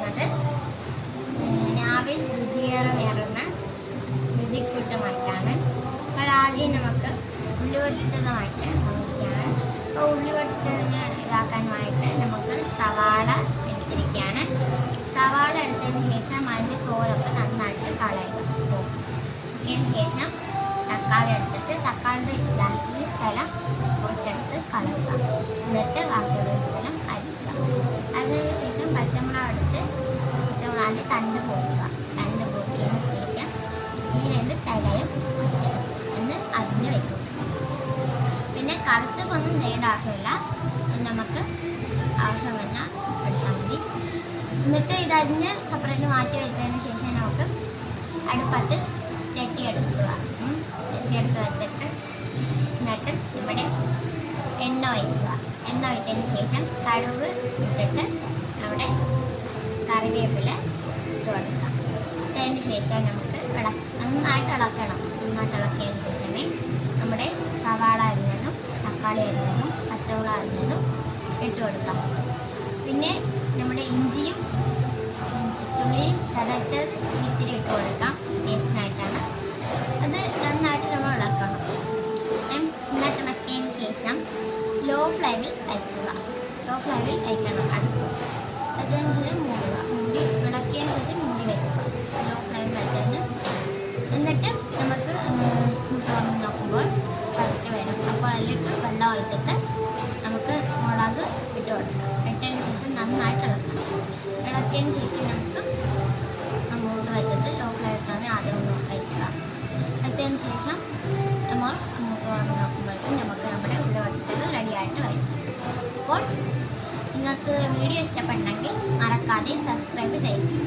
ഉണ്ടാക്കുന്നത് നാവിൽ രുചിയേറുന്ന രുചിക്കൂട്ടുമായിട്ടാണ്. അപ്പോൾ ആദ്യം നമുക്ക് ഉള്ളി പൊട്ടിച്ചതുമായിട്ട് നോക്കുകയാണ്. അപ്പോൾ ഉള്ളി പൊട്ടിച്ചതിന് ഇതാക്കാനുമായിട്ട് നമുക്ക് സവാള എടുത്തിരിക്കുകയാണ്. സവാള എടുത്തതിന് ശേഷം അതിൻ്റെ തോലൊക്കെ നന്നായിട്ട് കളയുക. അതിന് ശേഷം തക്കാളി എടുത്തിട്ട് തക്കാളിയുടെ ഈ സ്ഥലം കുറച്ചെടുത്ത് കളയുക. എന്നിട്ട് ബാക്കിയുള്ള സ്ഥലം അരിക്കുക. അതിന് ശേഷം പച്ചമുളക് എടുത്ത് പച്ചമുളകിൻ്റെ തണ്ട് പോക്കുക. തണ്ട് പോക്കിയതിന് ശേഷം ഈ 2 തലയും കുറച്ചെടുക്കും എന്ന് അരിഞ്ഞ് വയ്ക്കും. പിന്നെ കറിച്ചൊക്കൊന്നും ചെയ്യേണ്ട ആവശ്യമില്ല. നമുക്ക് ആവശ്യം വന്നാൽ എടുത്താൽ മതി. എന്നിട്ട് ഇതരിഞ്ഞ് സെപ്പറേറ്റ് മാറ്റി വെച്ചതിന് ശേഷം നമുക്ക് അടുപ്പത്ത് ചട്ടി എടുക്കുക. ചട്ടി എടുത്ത് വെച്ചിട്ട് എന്നിട്ട് നമ്മുടെ എണ്ണ ഒഴിക്കുക. എണ്ണ ഒഴിച്ചതിന് ശേഷം കടുക് ഇട്ടിട്ട് അവിടെ കറിവേപ്പില ഇട്ട് കൊടുക്കാം. ഇട്ടതിന് ശേഷം നമുക്ക് നന്നായിട്ട് ഇളക്കണം. നന്നായിട്ട് ഇളക്കിയതിന് ശേഷമേ നമ്മുടെ സവാള അരിഞ്ഞതും തക്കാളി അരിഞ്ഞതും പച്ചമുളക് അരിഞ്ഞതും ഇട്ട് കൊടുക്കാം. പിന്നെ നമ്മുടെ ഇഞ്ചിയും ചുറ്റുള്ളിയും ചതച്ചത് ഇത്തിരി ഇട്ട് കൊടുക്കാം. ടേസ്റ്റിനായിട്ടാണ്. അത് നന്നായിട്ട് നമ്മൾ ഇളക്കണം. നന്നായിട്ട് ഇളക്കിയതിന് ശേഷം ലോ ഫ്ലെയിമിൽ വയ്ക്കുക. ലോ ഫ്ലെയിമിൽ വയ്ക്കണം അടുപ്പ്. അതിന് ശേഷം മൂടി ഇളക്കിയതിന് ശേഷം മൂടി വയ്ക്കുക. ലോ ഫ്ലെയിമിൽ വെച്ചതിന് എന്നിട്ട് നമുക്ക് തുറന്ന് നോക്കുമ്പോൾ പതുക്കെ വരും. അപ്പോൾ അതിലേക്ക് വെള്ളം ഒഴിച്ചിട്ട് നമുക്ക് മുളക് ഇട്ട് കൊടുക്കാം. ഇട്ടതിന് ശേഷം നന്നായിട്ട് ഇളക്കണം. ഇളക്കിയതിന് ശേഷം നമുക്ക് അങ്ങോട്ട് വെച്ചിട്ട് ലോ ഫ്ലെയിമിൽ തന്നെ ആദ്യം ഒന്ന് വയ്ക്കുക. വെച്ചതിന് ശേഷം നമ്മൾ അങ്ങോട്ട് തുറന്ന് നോക്കുമ്പോഴേക്കും നമുക്ക് നമ്മുടെ ഉള്ളി പൊട്ടിച്ചത് റെഡിയായിട്ട് വരും. അപ്പോൾ നിങ്ങൾക്ക് വീഡിയോ ഇഷ്ടപ്പെട്ടെങ്കിൽ മറക്കാതെ സബ്സ്ക്രൈബ് ചെയ്യുക.